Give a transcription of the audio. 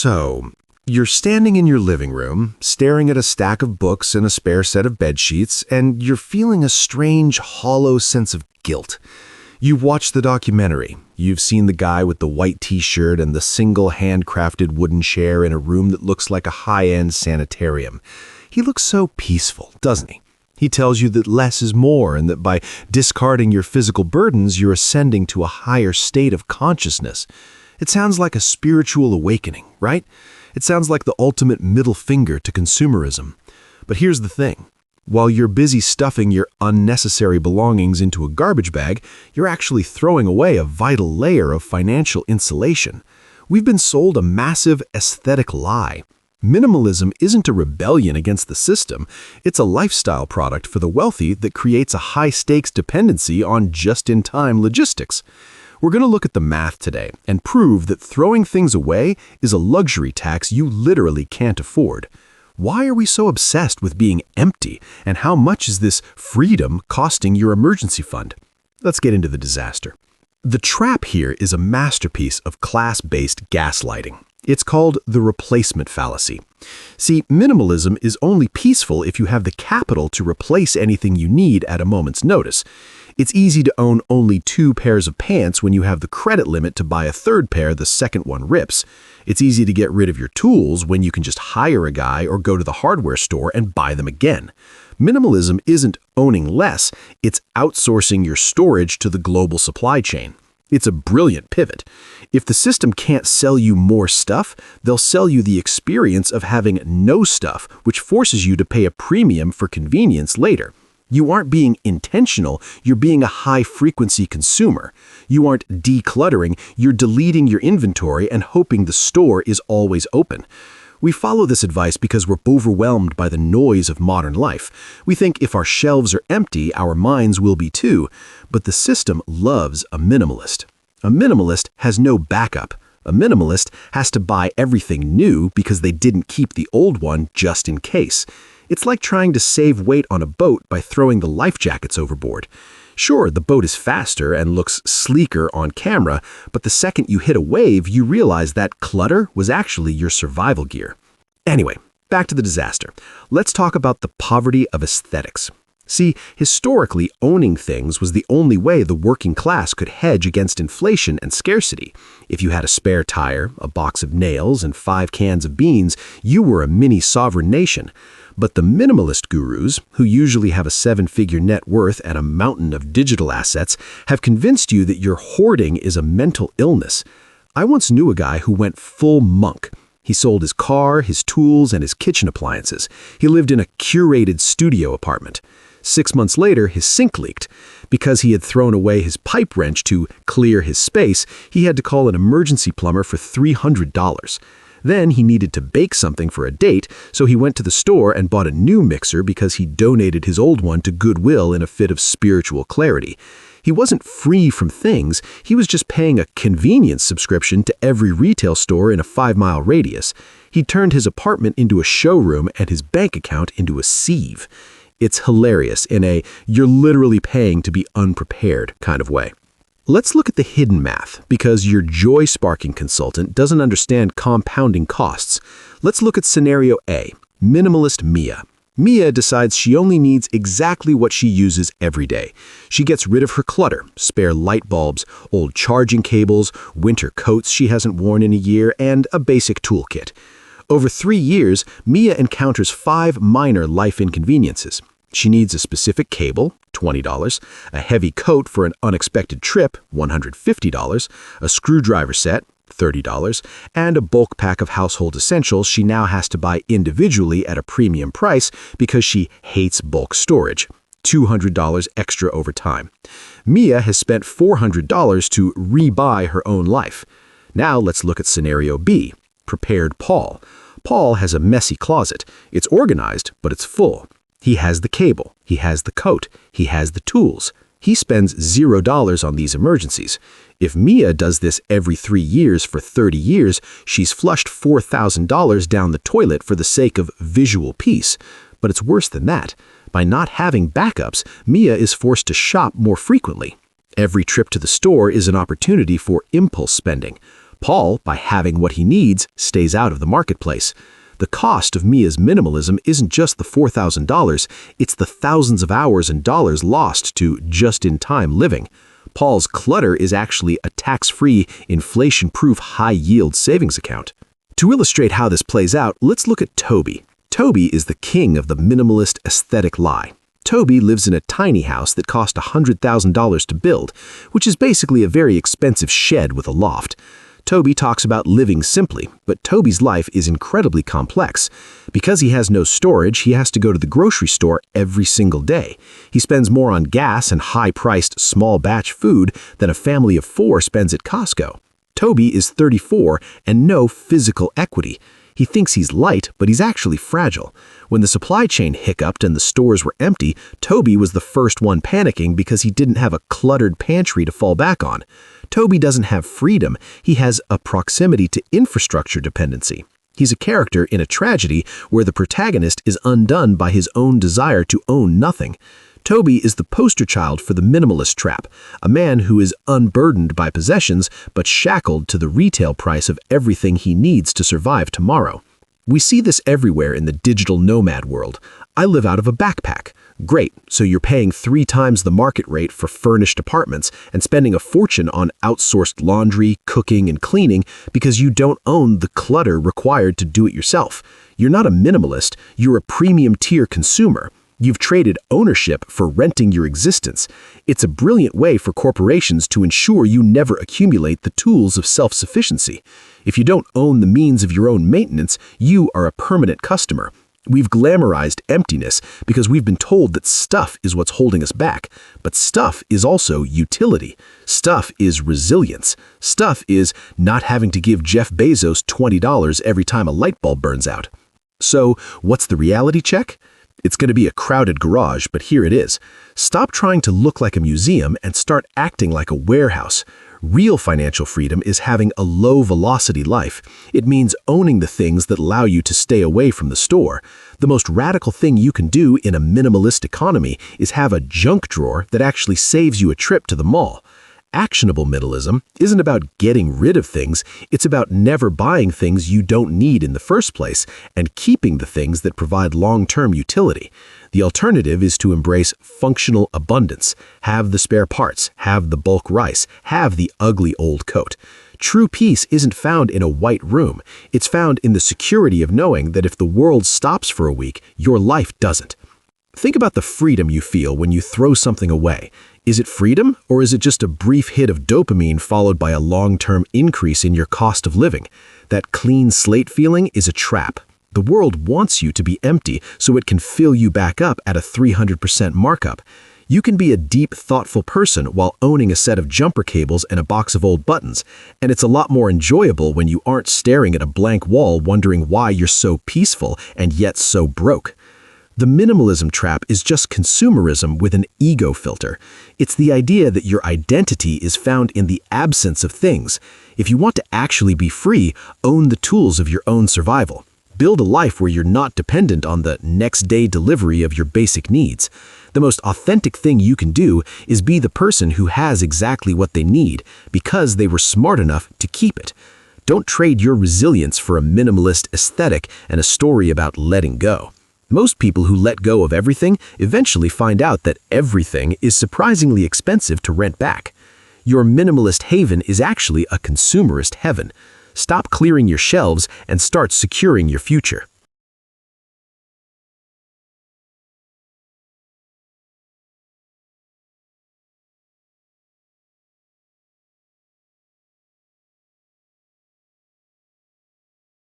So, you're standing in your living room, staring at a stack of books and a spare set of bed sheets, and you're feeling a strange, hollow sense of guilt. You've watched the documentary. You've seen the guy with the white t-shirt and the single handcrafted wooden chair in a room that looks like a high-end sanitarium. He looks so peaceful, doesn't he? He tells you that less is more and that by discarding your physical burdens, you're ascending to a higher state of consciousness. It sounds like a spiritual awakening, right? It sounds like the ultimate middle finger to consumerism. But here's the thing. While you're busy stuffing your unnecessary belongings into a garbage bag, you're actually throwing away a vital layer of financial insulation. We've been sold a massive aesthetic lie. Minimalism isn't a rebellion against the system. It's a lifestyle product for the wealthy that creates a high-stakes dependency on just-in-time logistics. We're going to look at the math today and prove that throwing things away is a luxury tax you literally can't afford. Why are we so obsessed with being empty, and how much is this freedom costing your emergency fund? Let's get into the disaster. The trap here is a masterpiece of class-based gaslighting. It's called the replacement fallacy. See, minimalism is only peaceful if you have the capital to replace anything you need at a moment's notice. It's easy to own only 2 pairs of pants when you have the credit limit to buy a 3rd pair the second one rips. It's easy to get rid of your tools when you can just hire a guy or go to the hardware store and buy them again. Minimalism isn't owning less, it's outsourcing your storage to the global supply chain. It's a brilliant pivot. If the system can't sell you more stuff, they'll sell you the experience of having no stuff, which forces you to pay a premium for convenience later. You aren't being intentional, you're being a high-frequency consumer. You aren't decluttering, you're deleting your inventory and hoping the store is always open. We follow this advice because we're overwhelmed by the noise of modern life. We think if our shelves are empty, our minds will be too. But the system loves a minimalist. A minimalist has no backup. A minimalist has to buy everything new because they didn't keep the old one just in case. It's like trying to save weight on a boat by throwing the life jackets overboard. Sure, the boat is faster and looks sleeker on camera, but the second you hit a wave, you realize that clutter was actually your survival gear. Anyway, back to the disaster. Let's talk about the poverty of aesthetics. See, historically, owning things was the only way the working class could hedge against inflation and scarcity. If you had a spare tire, a box of nails, and 5 cans of beans, you were a mini-sovereign nation. But the minimalist gurus, who usually have a 7-figure net worth and a mountain of digital assets, have convinced you that your hoarding is a mental illness. I once knew a guy who went full monk. He sold his car, his tools, and his kitchen appliances. He lived in a curated studio apartment. 6 months later, his sink leaked. Because he had thrown away his pipe wrench to clear his space, he had to call an emergency plumber for $300. Then he needed to bake something for a date, so he went to the store and bought a new mixer because he donated his old one to Goodwill in a fit of spiritual clarity. He wasn't free from things, he was just paying a convenience subscription to every retail store in a 5-mile radius. He turned his apartment into a showroom and his bank account into a sieve. It's hilarious in a "you're literally paying to be unprepared" kind of way. Let's look at the hidden math, because your joy-sparking consultant doesn't understand compounding costs. Let's look at scenario A, Minimalist Mia. Mia decides she only needs exactly what she uses every day. She gets rid of her clutter, spare light bulbs, old charging cables, winter coats she hasn't worn in a year, and a basic toolkit. Over 3 years, Mia encounters 5 minor life inconveniences. She needs a specific cable, $20, a heavy coat for an unexpected trip, $150, a screwdriver set, $30, and a bulk pack of household essentials she now has to buy individually at a premium price because she hates bulk storage, $200 extra over time. Mia has spent $400 to rebuy her own life. Now let's look at scenario B, Prepared Paul. Paul has a messy closet. It's organized, but it's full. He has the cable, he has the coat, he has the tools. He spends $0 on these emergencies. If Mia does this every 3 years for 30 years, she's flushed $4,000 down the toilet for the sake of visual peace. But it's worse than that. By not having backups, Mia is forced to shop more frequently. Every trip to the store is an opportunity for impulse spending. Paul, by having what he needs, stays out of the marketplace. The cost of Mia's minimalism isn't just the $4,000, it's the thousands of hours and dollars lost to just-in-time living. Paul's clutter is actually a tax-free, inflation-proof, high-yield savings account. To illustrate how this plays out, let's look at Toby. Toby is the king of the minimalist aesthetic lie. Toby lives in a tiny house that cost $100,000 to build, which is basically a very expensive shed with a loft. Toby talks about living simply, but Toby's life is incredibly complex. Because he has no storage, he has to go to the grocery store every single day. He spends more on gas and high-priced small-batch food than a family of 4 spends at Costco. Toby is 34 and no physical equity. He thinks he's light, but he's actually fragile. When the supply chain hiccuped and the stores were empty, Toby was the first one panicking because he didn't have a cluttered pantry to fall back on. Toby doesn't have freedom, he has a proximity to infrastructure dependency. He's a character in a tragedy where the protagonist is undone by his own desire to own nothing. Toby is the poster child for the minimalist trap, a man who is unburdened by possessions but shackled to the retail price of everything he needs to survive tomorrow. We see this everywhere in the digital nomad world. I live out of a backpack. Great, so you're paying 3 times the market rate for furnished apartments and spending a fortune on outsourced laundry, cooking, and cleaning because you don't own the clutter required to do it yourself. You're not a minimalist, you're a premium tier consumer. You've traded ownership for renting your existence. It's a brilliant way for corporations to ensure you never accumulate the tools of self-sufficiency. If you don't own the means of your own maintenance, you are a permanent customer. We've glamorized emptiness because we've been told that stuff is what's holding us back. But stuff is also utility. Stuff is resilience. Stuff is not having to give Jeff Bezos $20 every time a light bulb burns out. So, what's the reality check? It's going to be a crowded garage, but here it is. Stop trying to look like a museum and start acting like a warehouse. Real financial freedom is having a low-velocity life. It means owning the things that allow you to stay away from the store. The most radical thing you can do in a minimalist economy is have a junk drawer that actually saves you a trip to the mall. Actionable minimalism isn't about getting rid of things, it's about never buying things you don't need in the first place and keeping the things that provide long-term utility. The alternative is to embrace functional abundance. Have the spare parts, have the bulk rice, have the ugly old coat. True peace isn't found in a white room. It's found in the security of knowing that if the world stops for a week, your life doesn't. Think about the freedom you feel when you throw something away. Is it freedom, or is it just a brief hit of dopamine followed by a long-term increase in your cost of living? That clean slate feeling is a trap. The world wants you to be empty so it can fill you back up at a 300% markup. You can be a deep, thoughtful person while owning a set of jumper cables and a box of old buttons, and it's a lot more enjoyable when you aren't staring at a blank wall wondering why you're so peaceful and yet so broke. The minimalism trap is just consumerism with an ego filter. It's the idea that your identity is found in the absence of things. If you want to actually be free, own the tools of your own survival. Build a life where you're not dependent on the next-day delivery of your basic needs. The most authentic thing you can do is be the person who has exactly what they need because they were smart enough to keep it. Don't trade your resilience for a minimalist aesthetic and a story about letting go. Most people who let go of everything eventually find out that everything is surprisingly expensive to rent back. Your minimalist haven is actually a consumerist heaven. Stop clearing your shelves and start securing your future.